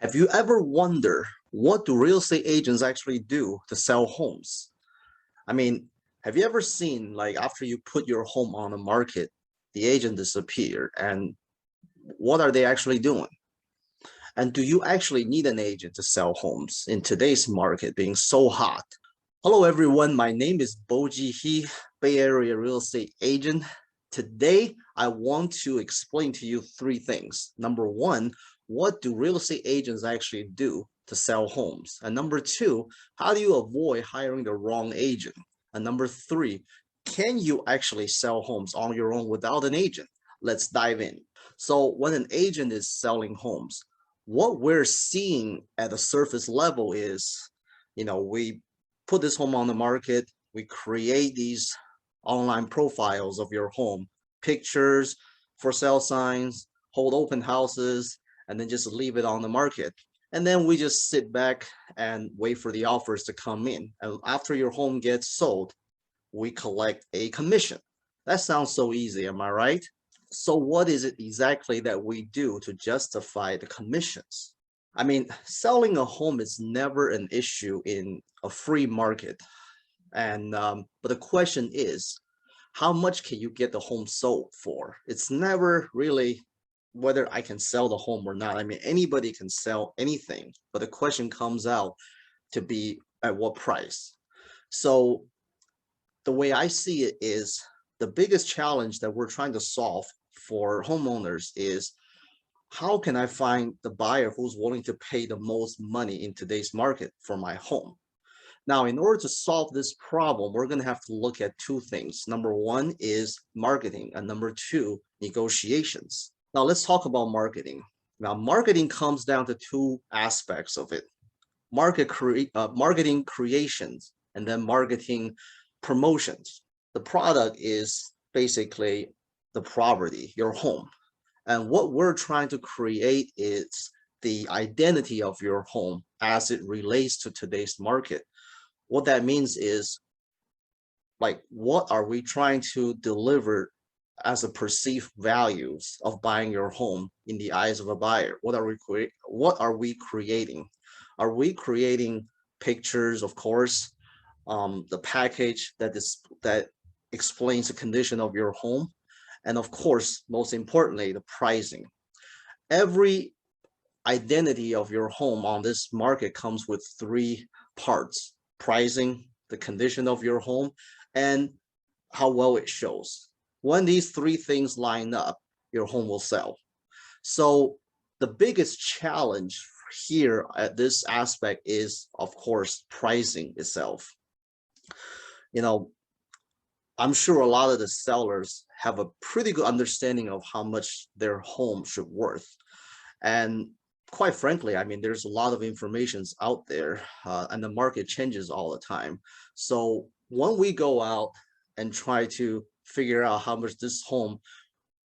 Have you ever wondered what do real estate agents actually do to sell homes? I mean, have you ever seen like after you put your home on the market, the agent disappeared and what are they actually doing? And do you actually need an agent to sell homes in today's market being so hot? Hello everyone, my name is Bojie, Bay Area real estate agent. Today, I want to explain to you three things. Number one, what do real estate agents actually do to sell homes? And number two, how do you avoid hiring the wrong agent? And number three, can you actually sell homes on your own without an agent? Let's dive in. So when an agent is selling homes, what we're seeing at the surface level is, we put this home on the market, we create these online profiles of your home, pictures, for sale signs, hold open houses, and then just leave it on the market. And then we just sit back and wait for the offers to come in. And after your home gets sold, we collect a commission. That sounds so easy, am I right? So what is it exactly that we do to justify the commissions? I mean, selling a home is never an issue in a free market. And but the question is, how much can you get the home sold for? It's never really whether I can sell the home or not. I mean, anybody can sell anything, but the question comes out to be at what price. So the way I see it is the biggest challenge that we're trying to solve for homeowners is how can I find the buyer who's willing to pay the most money in today's market for my home? Now, in order to solve this problem, we're going to have to look at two things. Number one is marketing, and number two, negotiations. Now, let's talk about marketing. Now, marketing comes down to two aspects of it. Marketing creations and then marketing promotions. The product is basically the property, your home. And what we're trying to create is the identity of your home as it relates to today's market. What that means is, like, what are we trying to deliver as a perceived values of buying your home in the eyes of a buyer? What are we creating? Are we creating pictures, of course, the package that explains the condition of your home, and of course, most importantly, the pricing. Every identity of your home on this market comes with three parts: pricing, the condition of your home, and how well it shows. When these three things line up, your home will sell. So the biggest challenge here at this aspect is, of course, pricing itself. I'm sure a lot of the sellers have a pretty good understanding of how much their home should worth. And quite frankly, I mean, there's a lot of information out there and the market changes all the time. So when we go out and try to figure out how much this home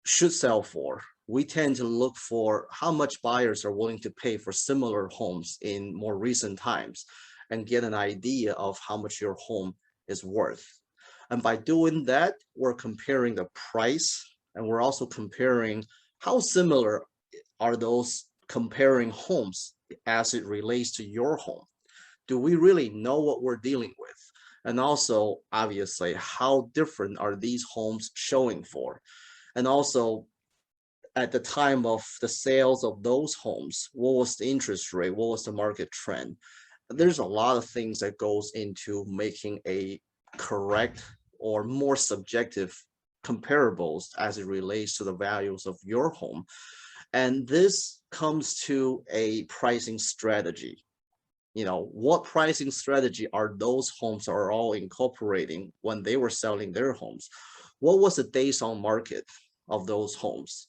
should sell for, we tend to look for how much buyers are willing to pay for similar homes in more recent times and get an idea of how much your home is worth. And by doing that, we're comparing the price, and we're also comparing how similar are those comparing homes as it relates to your home. Do we really know what we're dealing with? And also, obviously, how different are these homes showing for? And also, at the time of the sales of those homes, what was the interest rate? What was the market trend? There's a lot of things that goes into making a correct or more subjective comparables as it relates to the values of your home. And this comes to a pricing strategy. What pricing strategy are those homes are all incorporating when they were selling their homes? What was the days on market of those homes?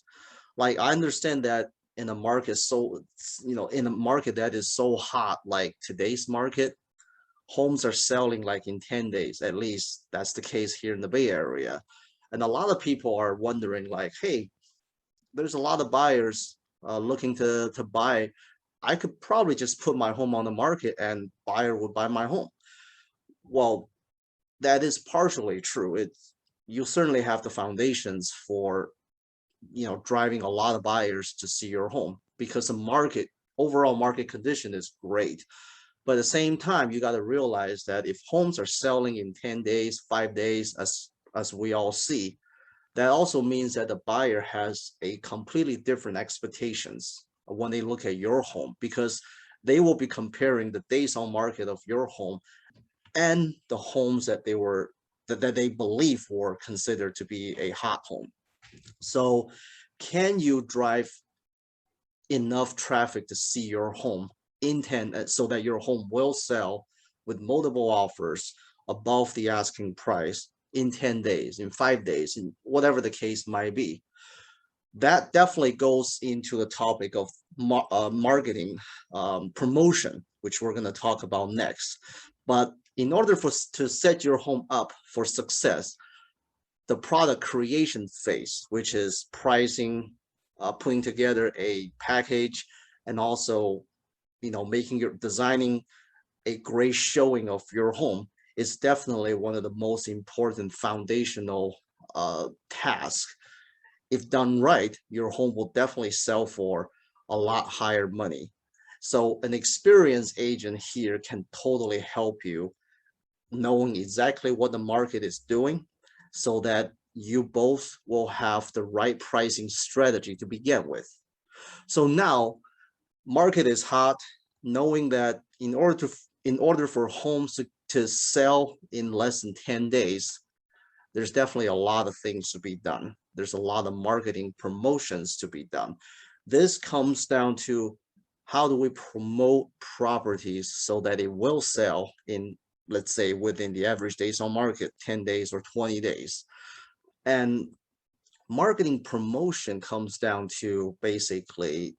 Like, I understand that in a market in a market that is so hot like today's market, homes are selling like in 10 days. At least that's the case here in the Bay Area. And a lot of people are wondering like, hey, there's a lot of buyers looking to buy. I could probably just put my home on the market and buyer would buy my home. Well, that is partially true. You certainly have the foundations for driving a lot of buyers to see your home, because the market overall market condition is great. But at the same time, you got to realize that if homes are selling in 10 days, 5 days, as we all see, that also means that the buyer has a completely different expectations when they look at your home, because they will be comparing the days on market of your home and the homes that they believe were considered to be a hot home. So can you drive enough traffic to see your home intent so that your home will sell with multiple offers above the asking price in 10 days, in 5 days, in whatever the case might be? That definitely goes into the topic of marketing, promotion, which we're going to talk about next. But in order to set your home up for success, the product creation phase, which is pricing, putting together a package, and also, designing a great showing of your home, is definitely one of the most important foundational tasks. If done right, your home will definitely sell for a lot higher money. So an experienced agent here can totally help you knowing exactly what the market is doing, so that you both will have the right pricing strategy to begin with. So now, market is hot, knowing that in order for homes to sell in less than 10 days, there's definitely a lot of things to be done. There's a lot of marketing promotions to be done. This comes down to how do we promote properties so that it will sell in, let's say, within the average days on market, 10 days or 20 days. And marketing promotion comes down to basically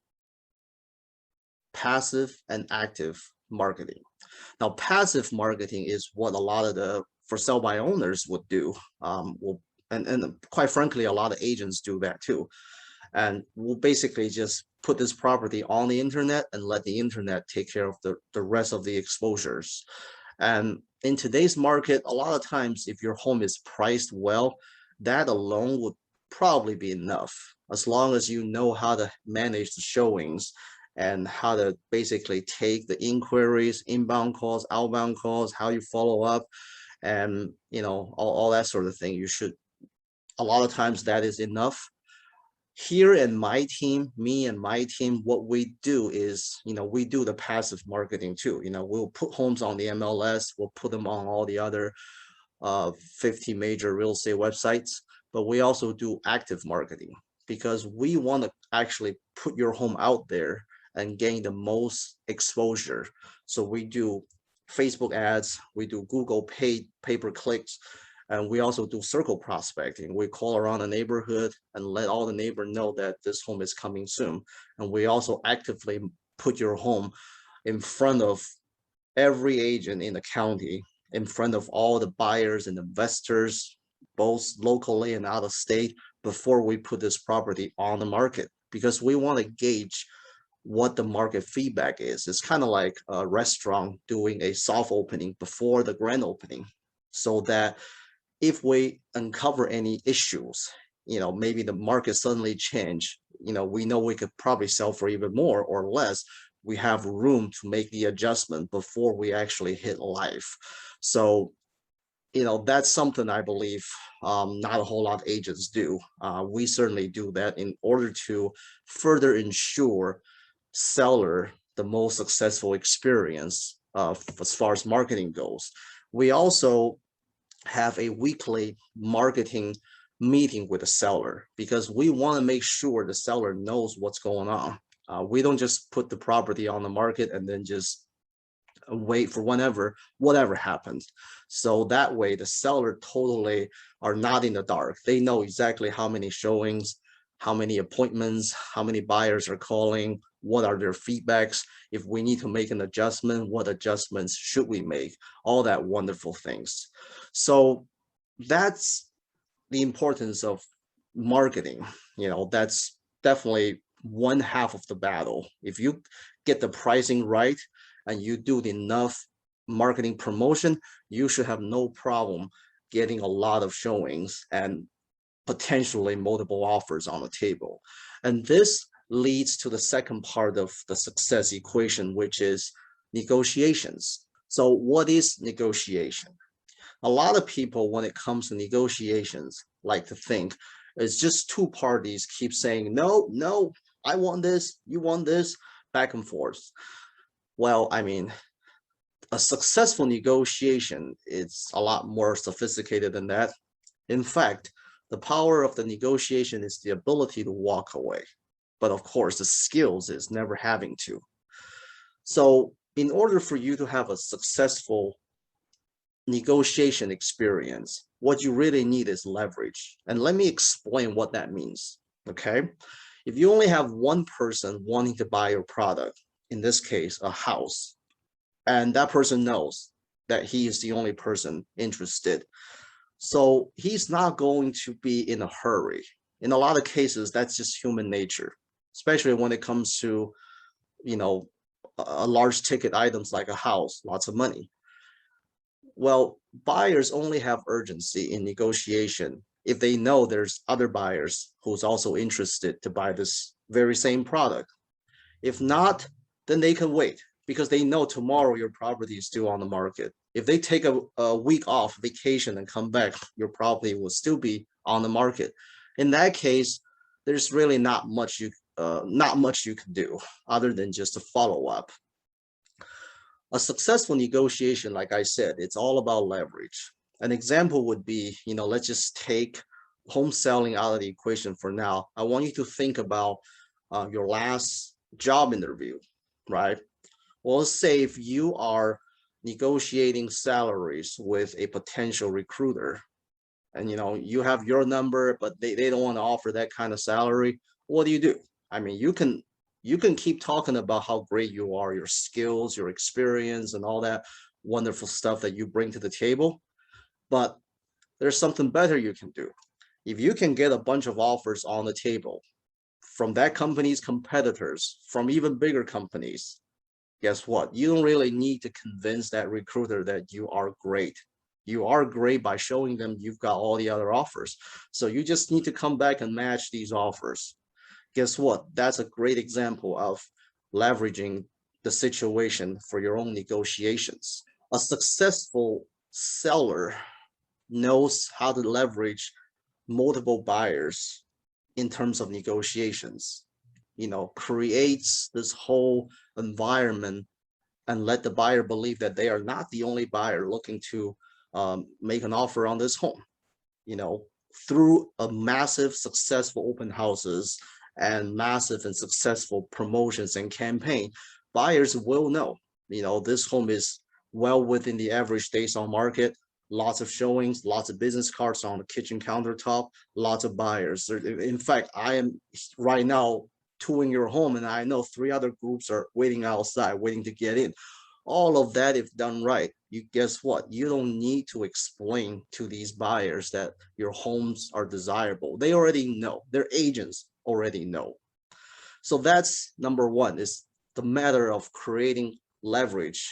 passive and active marketing. Now, passive marketing is what a lot of the for sale by owners would do. And quite frankly, a lot of agents do that too. And we'll basically just put this property on the internet and let the internet take care of the rest of the exposures. And in today's market, a lot of times, if your home is priced well, that alone would probably be enough, as long as you know how to manage the showings and how to basically take the inquiries, inbound calls, outbound calls, how you follow up, and all that sort of thing. You should, a lot of times that is enough. Here in my team, me and my team, what we do is, we do the passive marketing too. We'll put homes on the MLS, we'll put them on all the other 50 major real estate websites, but we also do active marketing, because we want to actually put your home out there and gain the most exposure. So we do Facebook ads, we do Google paid pay-per-clicks, and we also do circle prospecting. We call around the neighborhood and let all the neighbors know that this home is coming soon. And we also actively put your home in front of every agent in the county, in front of all the buyers and investors, both locally and out of state, before we put this property on the market, because we want to gauge what the market feedback is. It's kind of like a restaurant doing a soft opening before the grand opening, so that if we uncover any issues, maybe the market suddenly change, we know we could probably sell for even more or less. We have room to make the adjustment before we actually hit live. So, that's something I believe not a whole lot of agents do. We certainly do that in order to further ensure seller the most successful experience as far as marketing goes. We also have a weekly marketing meeting with the seller, because we want to make sure the seller knows what's going on. We don't just put the property on the market and then just wait for whatever happens. So that way the seller totally are not in the dark. They know exactly how many showings, how many appointments, how many buyers are calling, what are their feedbacks, if we need to make an adjustment, what adjustments should we make, all that wonderful things. So that's the importance of marketing. That's definitely one half of the battle. If you get the pricing right and you do enough marketing promotion, you should have no problem getting a lot of showings and potentially multiple offers on the table. And this leads to the second part of the success equation, which is negotiations. So what is negotiation? A lot of people, when it comes to negotiations, like to think it's just two parties keep saying, no, no, I want this, you want this, back and forth. Well, I mean, a successful negotiation is a lot more sophisticated than that. In fact, the power of the negotiation is the ability to walk away. But of course, the skills is never having to. So in order for you to have a successful negotiation experience, what you really need is leverage. And let me explain what that means, okay? If you only have one person wanting to buy your product, in this case, a house, and that person knows that he is the only person interested, so he's not going to be in a hurry. In a lot of cases, that's just human nature, especially when it comes to, a large ticket items like a house, lots of money. Well, buyers only have urgency in negotiation if they know there's other buyers who's also interested to buy this very same product. If not, then they can wait because they know tomorrow your property is still on the market. If they take a week off vacation and come back, your property will still be on the market. In that case, there's really not much you can do other than just a follow up. A successful negotiation, like I said, it's all about leverage. An example would be, let's just take home selling out of the equation for now. I want you to think about your last job interview, right? Well, let's say if you are negotiating salaries with a potential recruiter and you have your number, but they don't want to offer that kind of salary, what do? I mean, you can keep talking about how great you are, your skills, your experience, and all that wonderful stuff that you bring to the table. But there's something better you can do. If you can get a bunch of offers on the table from that company's competitors, from even bigger companies, guess what? You don't really need to convince that recruiter that you are great. You are great by showing them you've got all the other offers. So you just need to come back and match these offers. Guess what? That's a great example of leveraging the situation for your own negotiations. A successful seller knows how to leverage multiple buyers in terms of negotiations, creates this whole environment and let the buyer believe that they are not the only buyer looking to make an offer on this home. Through a massive successful open houses and massive and successful promotions and campaign, buyers will know, this home is well within the average days on market, lots of showings, lots of business cards on the kitchen countertop, lots of buyers. In fact, I am right now touring your home and I know 3 other groups are waiting outside, waiting to get in. All of that, if done right, guess what? You don't need to explain to these buyers that your homes are desirable. They already know. Their agents already know. So that's number one, is the matter of creating leverage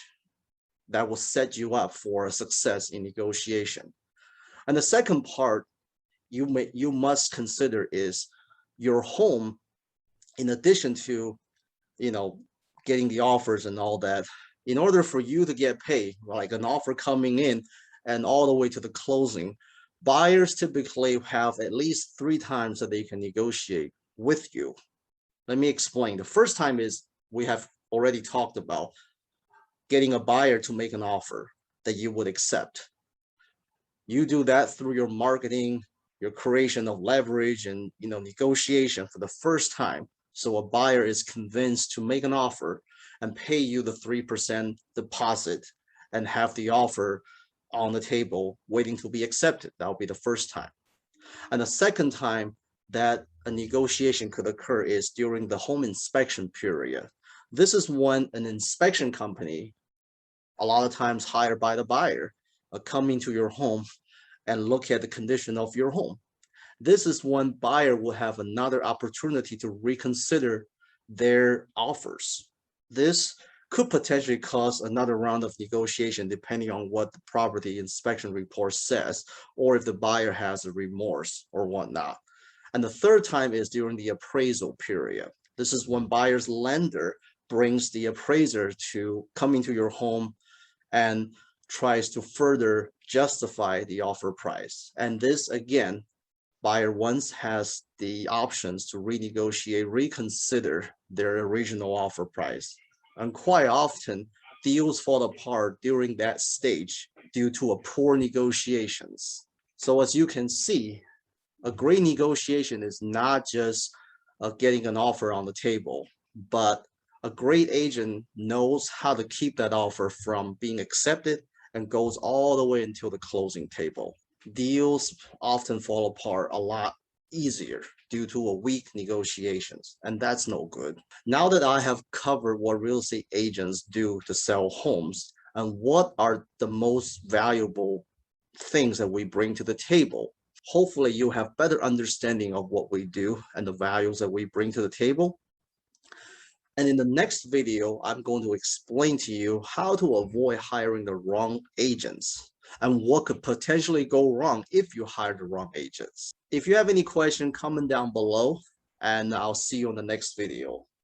that will set you up for a success in negotiation. And the second part you must consider is your home, in addition to getting the offers and all that. In order for you to get paid, like an offer coming in and all the way to the closing, buyers typically have at least 3 times that they can negotiate with you. Let me explain. The first time is, we have already talked about, getting a buyer to make an offer that you would accept. You do that through your marketing, your creation of leverage, and negotiation for the first time. So a buyer is convinced to make an offer and pay you the 3% deposit and have the offer on the table waiting to be accepted. That will be the first time. And the second time that a negotiation could occur is during the home inspection period. This is when an inspection company, a lot of times hired by the buyer, come into your home and look at the condition of your home. This is when buyer will have another opportunity to reconsider their offers. This could potentially cause another round of negotiation depending on what the property inspection report says, or if the buyer has a remorse or whatnot. And the third time is during the appraisal period. This is when buyer's lender brings the appraiser to come into your home and tries to further justify the offer price. And this, again, buyer once has the options to renegotiate, reconsider their original offer price. And quite often, deals fall apart during that stage due to a poor negotiations. So as you can see, a great negotiation is not just getting an offer on the table, but a great agent knows how to keep that offer from being accepted and goes all the way until the closing table. Deals often fall apart a lot easier due to a weak negotiations, and that's no good. Now that I have covered what real estate agents do to sell homes and what are the most valuable things that we bring to the table, hopefully you have better understanding of what we do and the values that we bring to the table. And in the next video, I'm going to explain to you how to avoid hiring the wrong agents and what could potentially go wrong if you hire the wrong agents. If you have any question, comment down below, and I'll see you in the next video.